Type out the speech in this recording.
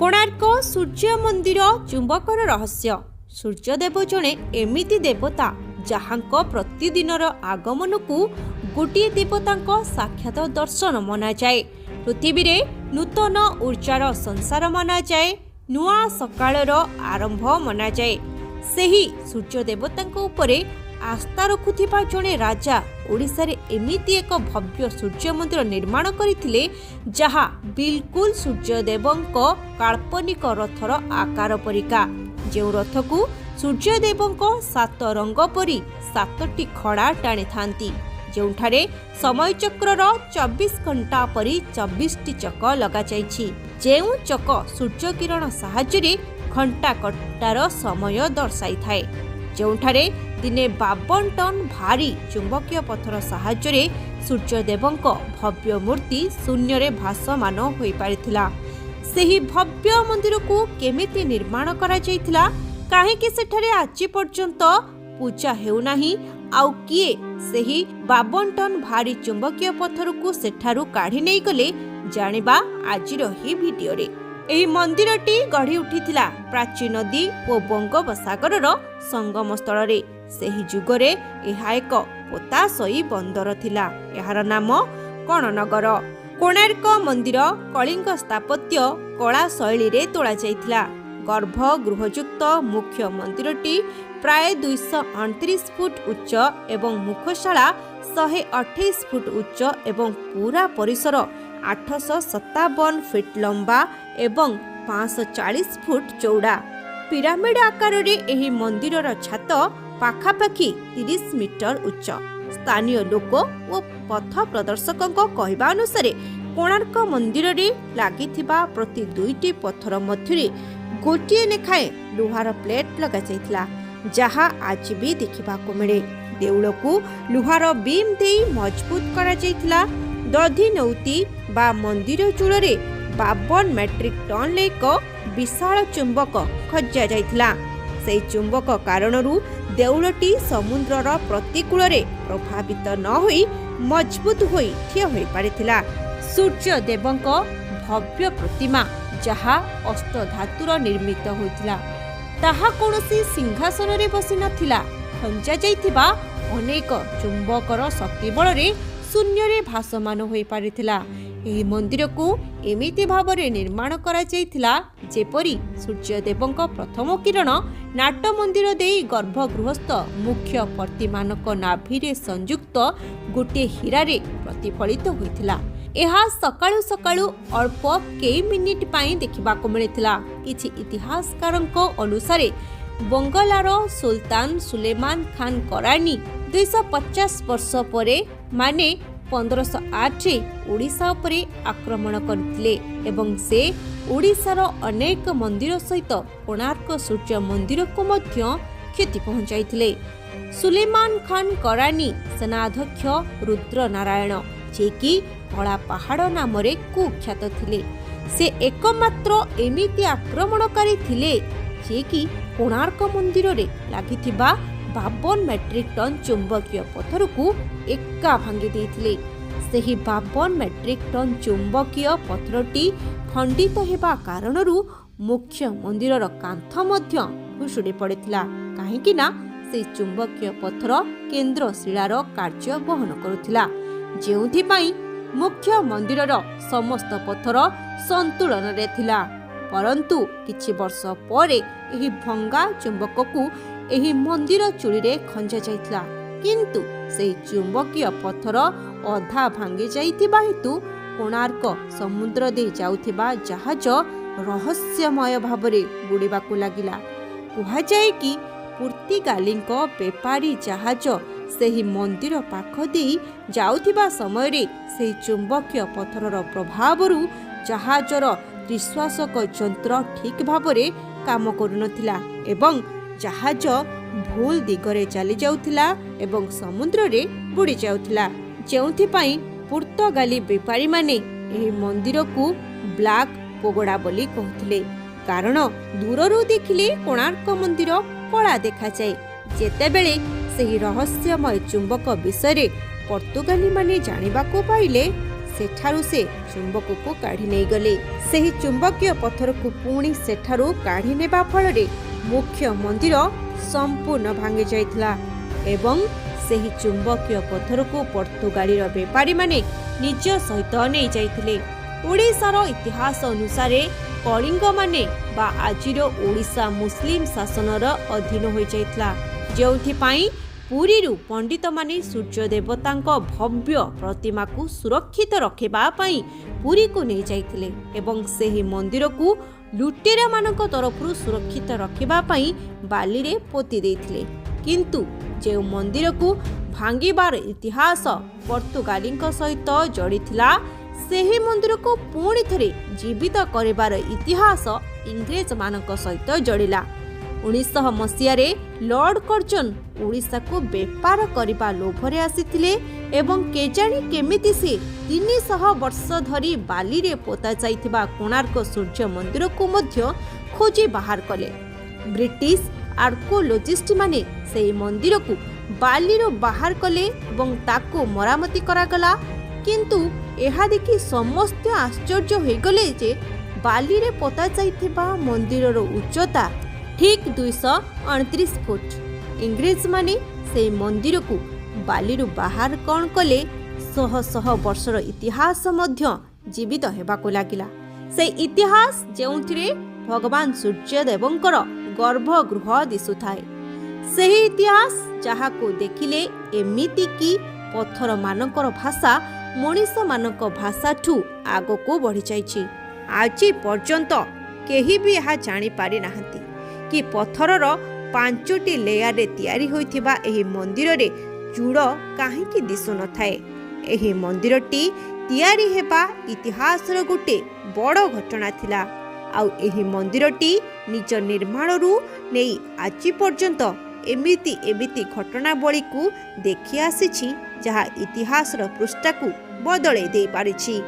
कोणार्क सूर्य मंदिर चुंबकर रहस्य। सूर्यदेव जड़े एमिति देवता जहांक प्रतिदिनर आगमन को गोटे देवता साक्षात दर्शन मना जाए। पृथ्वी रे नूतन ऊर्जार संसार मना जाए। नुआ सकाळर आरंभ मना जाए। सेही सूर्य देवता उपरे आस्था रखुथिबा जड़े राजा ओडिशा रे एमिति एक भव्य सूर्य मंदिर निर्माण करथिले जहा बिल्कुल सूर्यदेवंक काल्पनिक रथर आकार परिका। जो रथ को सूर्यदेवंक सात रंग परी सातटी खड़ा टाणी थांती, जोंठारे समय चक्रर 24 घंटा परी 24टी चक लगा जाइछि। जेउ चक सूर्य किरण साहाय्य घंटा कटार समय दर्शाई थाए। जोंठारे दिने 52 टन भारी चुंबकीय पथर साहाय्य सूर्यदेवंक भव्य मूर्ति शून्य रे भासमान होई पारिथिला। सेही भव्य मंदिर को केमिति निर्माण करा जायथिला, काहेकि सेठारे आज पर्यंत पूजा हेउनाही, आउ किए सेही 52 टन भारी चुंबकीय पथर को सेठारु काढी नै गले जानिबा आजिर ही भिडियो रे। एही मंदिरटी गढ़ी उठिथिला प्राचीन नदी और बंगोपसागर संगम स्थल रे। सेही जुगरे एहा एक पोताशयी बंदर थिला। एहार नाम कणनगर। कोणार्क मंदिर कलिंग स्थापत्य कला शैली रे तोड़ा जाइथिला। गर्भगृहयुक्त मुख्य मंदिरटी प्राय 229 फुट उच्च एवं मुखशाला 128 फुट उच्च एवं पूरा परिसर 857 फीट लंबा एवं 540 फुट चौड़ा। पिरामिड आकार रे एही मंदिरर छात पाखापाखि 30 मीटर उच्च। स्थानीय लोक और पथ प्रदर्शकों कहवा अनुसार कोणार्क मंदिर रे लागिथिबा प्रति 2टी पत्थर मध्य गोटे लेखाएं लुहार प्लेट लगा जाइथिला, जहा आज भी देखा मिले। देउल को लुहार बीम दे मजबूत करा जाइथिला। दधिनौती बा मंदिर चूल रे 52 मेट्रिक टन एक विशाल चुंबक खजा जाइथिला। से चुंबक कारणरू देउलटी समुद्रर प्रतिकूल रे प्रभावित न होई मजबूत होई ठिया होई पारिथिला। सूर्य देवंक भव्य प्रतिमा जहा अष्ट धातुर निर्मित होइथिला, ताहा कोनोसी सिंहासन रे बसी नथिला। खंजा जाइथिबा अनेक चुंबकर शक्ति बल रे शून्य रे भासमान होई पारिथिला। एही मंदिर को एमिति भावरे निर्माण करा जाइथिला जेपरी सूर्यदेवंक प्रथम किरण नाट मंदिर देई गर्भगृहस्थ मुख्य प्रतिमानक नाभिरे संयुक्त गोटे हीरा रे प्रतिफलित होइथिला। एहा सकाळु सकाळु अल्प कई मिनिट पाई देखिबाको मिलिथिला। किछि इतिहासकारक अनुसारे बंगालार सुल्तान सुलेमान खान करानी 250 वर्ष परे माने 1508 ओडिशा उपरे आक्रमण करथिले एवं से ओडिशार अनेक मंदिर सहित कोणार्क सूर्य मंदिर को मध्य क्षति पहुंचाइथिले। सुलेमान खान करानी सेनाध्यक्ष रुद्र नारायण जे कि कला पहाड़ नाम रे कुख्यात थिले। से एकमात्र एमिति आक्रमणकारी थिले जे कि कोणार्क मंदिर रे लागिथिबा 52 मेट्रिक टन चुंबकीय पत्थर को एका भांगी देथिले। सेही 52 मेट्रिक टन चुंबकीय पत्थरटी खंडित हेबा कारणरू मुख्य मंदिरर कांथ मध्य भुशुड़ी पड़िथिला, काहेकि ना से चुंबकीय पत्थर केंद्र शिलार कार्य बहन करुथिला, जेउथि पई मुख्य मंदिरर समस्त पत्थर संतुलन रे थिला। परंतु किछि वर्ष परे एही भंगा चुंबक को एही मंदिर चूड़ी रे खंजा जाइथिला, किंतु से चुंबकीय पत्थर अधा भांगी जाइथिबा हेतु कोणार्क समुद्र दे जाउथिबा जहाज रहस्यमय भाबरे बुड़ीबाकू लागिला। कुहा जाए कि पुर्तगालीक बेपारी जहाज सेही मंदिर पाख देई जाउथिबा समय रे सेही चुंबकीय पत्थरर प्रभावरू जहाजर निश्वासक यंत्र ठीक भाबरे काम करुनथिला एवं जहाज भूल दिगरे चली जाउथिला एवं समुद्र रे बुड़ी जाउथिला, जेउथि पई पुर्तगाली बेपारी माने एही मंदिर को ब्लैक पगोड़ा बोली कहथिले, कारण दूररू देखिले कोणार्क मंदिर कला देखा जाए। जेतेबेले सेही रहस्यमय चुंबक विषय रे पुर्तगाली माने जानिबाको पाइले सेठारु से चुंबक को काढ़ी नहीं गले। सही चुंबकीय पत्थर को पुणी सेठारु काढ़ी नेबा फल मुख्य मंदिर संपूर्ण भांगी जाइथिला एवं सही चुंबकीय पत्थर को पोर्तुगाली बेपारी माने निज सहित नहीं जाइथिले। ओडिशार इतिहास अनुसार कलिंग माने बा आजिर ओडिशा मुस्लिम शासनर अधीन हो जाइथिला, जेउथिपाई पुरीरू पंडित माने सूर्य देवतांको भव्य प्रतिमा को सुरक्षित रखिबा पाई पुरी को नहीं जाइथिले एवं सेही मंदिर को लुटेरा मानक तरफरु सुरक्षित रखिबा पाई बाली रे पोती देथिले। किंतु जे मंदिर को भांगिबार इतिहास पोर्तुगालींक सहित जड़िथिला, सेही मंदिर को पुणी थरे जीवित करिबार इतिहास इंग्रेज मानक सहित जड़िला। 1900 मसीहारे लॉर्ड कर्जन ओडिशा को बेपार करिबा लोभरे आसीथिले एवं केजाणी केमिति से 300 वर्ष धरी बाली रे पोता जाइथिबा कोणार्क सूर्य मंदिर को मध्य खोजी बाहर कले। ब्रिटिश आर्कोलॉजिस्ट माने सेही मंदिर को बाली रो बाहर कले एवं ताको मरामती करागला। किंतु एहा देखि समस्त आश्चर्य हो गले जे बाली रे पोता जाइथिबा मंदिर रो उच्चता ठीक 229 फुट। इंग्रेज माने से मंदिर को बाली रो बाहर कौन कले शह शह वर्षर इतिहास मध्य जीवित हेबाको लागिला। से इतिहास जेउथिरे भगवान सूर्यदेवंकर गर्भगृह दिसुथाए, सेही इतिहास जहाको देखिले एमिति कि पत्थर मानकर भाषा मनीष मानक भाषा ठू आगो को बढ़ी जाइछि। आज पर्यंत केही भी यह जानी पारि नाहंती कि पत्थरर 5टी लेयर रे तैयारी होइथिबा एही मंदिर रे चूड़ काहेकि दिसु न थाए। एही मंदिरटी तैयारी हेबा इतिहासर गोटे बड़ घटना थिला। आउ एही मंदिरटी निज निर्माणरू नेई आज पर्यंत एमिति घटनावली को देखि आसीछि जहा इतिहासर पृष्ठा को बदलै दे पारिछि।